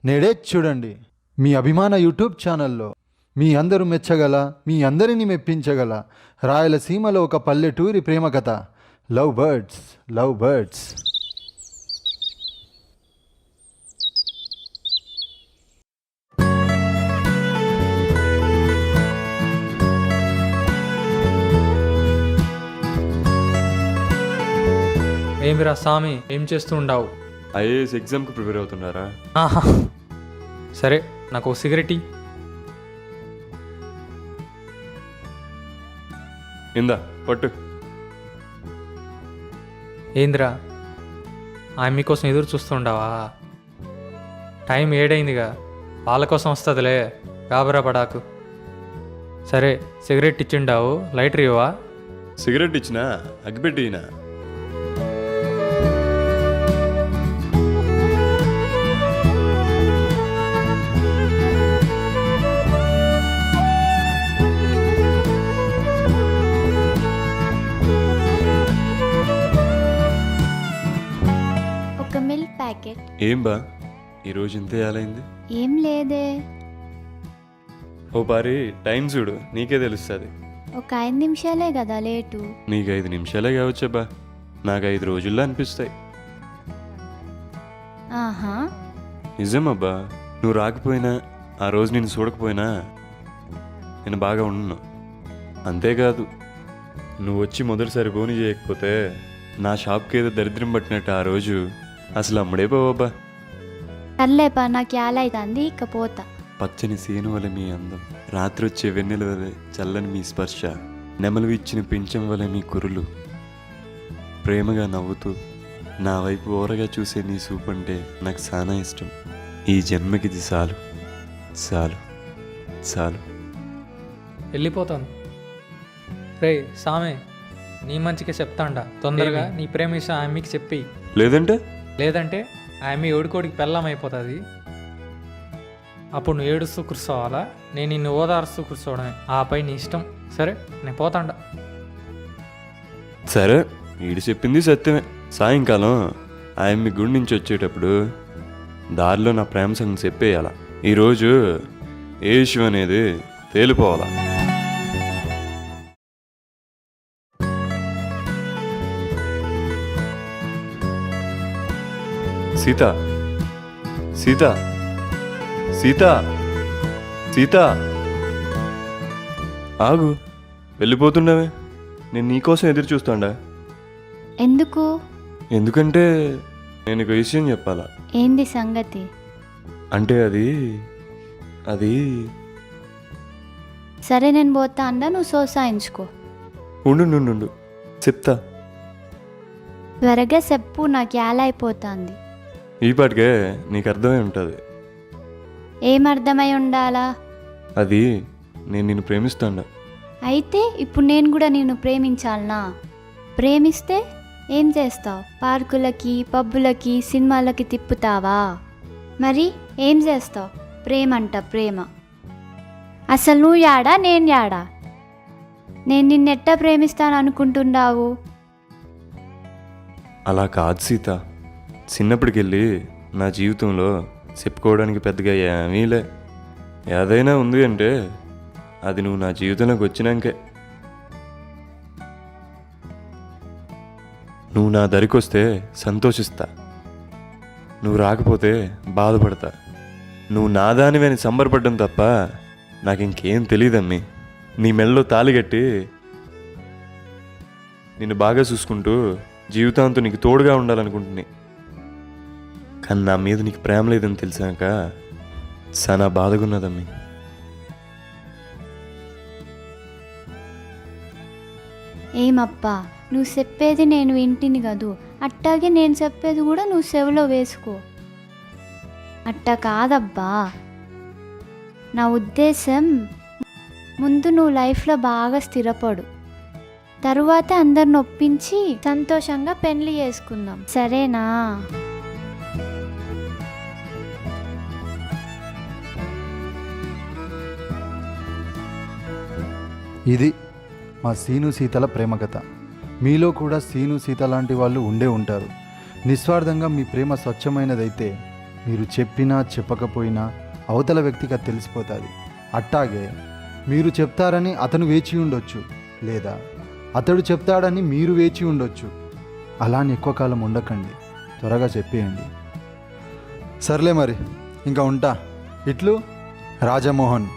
నేడే చూడండి మీ అభిమాన యూట్యూబ్ ఛానల్లో మీ అందరూ మెచ్చగల, మీ అందరినీ మెప్పించగల రాయలసీమలో ఒక పల్లెటూరి ప్రేమ కథ. Love birds, love birds. ఏమిరా స్వామి, ఏం చేస్తూ ఉండవు? ఐఏఎస్ ఎగ్జామ్కి ప్రిపేర్ అవుతున్నారా? ఆహా, సరే నాకు ఓ సిగరెట్ ఇయ్యి. ఇందా పట్టు. ఏందిరా, ఆమె మీకోసం ఎదురు చూస్తుండవా? టైం 7 అయిందిగా, వాళ్ళ కోసం వస్తుందిలే, గాబరా పడాకు. సరే సిగరెట్ ఇచ్చిండావు, లైటర్ ఇవ్వవా? సిగరెట్ ఇచ్చినా అగ్గిపెట్టినా? ఒక మిల్క్ ప్యాకెట్. ఏం బా ఈరోజు ఇంత ఏలైంది? ఏం లేదే. ఓ పారి టైం చూడు, నీకే తెలుస్తుంది. ఒక 5 నిమిషాలే కదా లేటు. నీకు 5 నిమిషాలే కావచ్చబ్బా, నాకు 5 రోజుల్లో అనిపిస్తాయి. ఆహా, నిజమబ్బా, నువ్వు రాకపోయినా, ఆ రోజు నేను చూడకపోయినా నేను బాగా ఉన్నాను. అంతేకాదు, నువ్వు వచ్చి మొదటిసారి ఫోన్ చేయకపోతే నా షాప్కి ఏదో దరిద్రం పట్టినట్టు ఆ రోజు అసలు అమ్ముడే పోవబ్బా. సర్లేపా, నాకు యాలైతుంది, ఇక పోతా. పచ్చని సీను వలె మీ అందం, రాత్రి వచ్చే వెన్నెల వలె చల్లని మీ స్పర్శ, నెమలు ఇచ్చిన పింఛం వలె మీ కురులు, ప్రేమగా నవ్వుతూ నా వైపు ఓరగా చూసే నీ సూప్ అంటే నాకు చాలా ఇష్టం. ఈ జన్మకిది చాలు, చాలు, చాలు. వెళ్ళిపోతాను. రే సామే, నీ మంచిగా చెప్తాండా, తొందరగా నీ ప్రేమ విషయం ఆమెకి చెప్పి, లేదంటే ఆమె ఏడుకోడికి పెళ్ళం అయిపోతుంది. అప్పుడు నువ్వు ఏడుస్తూ కూర్చోవాలా, నేను నిన్ను ఓదారుస్తూ కూర్చోవడమే. ఆపై నీ ఇష్టం. సరే నేను పోతాండా. సరే, వీడు చెప్పింది సత్యమే. సాయంకాలం ఆయన మీ గుడి నుంచి వచ్చేటప్పుడు దారిలో నా ప్రేమ సంగతి చెప్పేయాల. ఈరోజు ఏ విషయం అనేది తేలిపోవాలా. సీత, సీత, సీత, సీత, ఆగు, వెళ్ళిపోతున్నావే? నేను నీకోసం ఎదురు చూస్తాండా. ఎందుకు? ఎందుకంటే నేను ఒక విషయం చెప్పాలా. ఏంది సంగతి? అంటే అది సరే నేను పోతా అందా, నువ్వు సోసాయించుకో. ఉండు చెప్తా. త్వరగా చెప్పు, నాకు యాలైపోతుంది. ఈ పాటికే నీకు అర్థమై ఉంటుంది. ఏమర్థమై ఉండాలా? అది నేను నిన్ను ప్రేమిస్తాండా. అయితే ఇప్పుడు నేను కూడా నిన్ను ప్రేమించాలనా? ప్రేమిస్తే ఏం చేస్తావు? పార్కులకి, పబ్బులకి, సినిమాలకి తిప్పుతావా? మరి ఏం చేస్తావు? ప్రేమంట ప్రేమ. అసలు నువ్వు యాడా, నేను యాడా? నేను నిన్నెట్టా ప్రేమిస్తాను అనుకుంటున్నావు? అలా కాదు సీత, చిన్నప్పటికెళ్ళి నా జీవితంలో చెప్పుకోవడానికి పెద్దగా ఏమీలే. ఏదైనా ఉంది అంటే అది నువ్వు నా జీవితంలోకి వచ్చినాకే. నువ్వు నా దరికొస్తే సంతోషిస్తా, నువ్వు రాకపోతే బాధపడతా. నువ్వు నాదానివి అని సంబరపడ్డం తప్ప నాకు ఇంకేం తెలియదమ్మి. నీ మెడలో తాళి కట్టి నిన్ను బాగా చూసుకుంటూ జీవితాంతం నీకు తోడుగా ఉండాలనుకుంటున్నా. కానీ నా మీద నీకు ప్రేమ లేదని తెలిసాక చాలా బాధగున్నదమ్మి. ఏమప్పా, నువ్వు చెప్పేది నేను వింటిని కదూ, అట్టాగే నేను చెప్పేది కూడా నువ్వు చెవిలో వేసుకో. అట్టా కాదబ్బా, నా ఉద్దేశం ముందు నువ్వు లైఫ్లో బాగా స్థిరపడు, తరువాత అందరిని ఒప్పించి సంతోషంగా పెళ్లి చేసుకుందాం, సరేనా? ఇది మా సీను సీతల ప్రేమ కథ. మీలో కూడా సీను సీత లాంటి వాళ్ళు ఉండే ఉంటారు. నిస్వార్థంగా మీ ప్రేమ స్వచ్ఛమైనదైతే మీరు చెప్పినా చెప్పకపోయినా అవతల వ్యక్తికి అది తెలిసిపోతుంది. అట్టాగే మీరు చెప్తారని అతను వేచి ఉండొచ్చు, లేదా అతడు చెప్తాడని మీరు వేచి ఉండొచ్చు. అలాని ఎక్కువ కాలం ఉండకండి, త్వరగా చెప్పేయండి. సర్లే మరి, ఇంకా ఉంటా. ఇట్లు రాజమోహన్.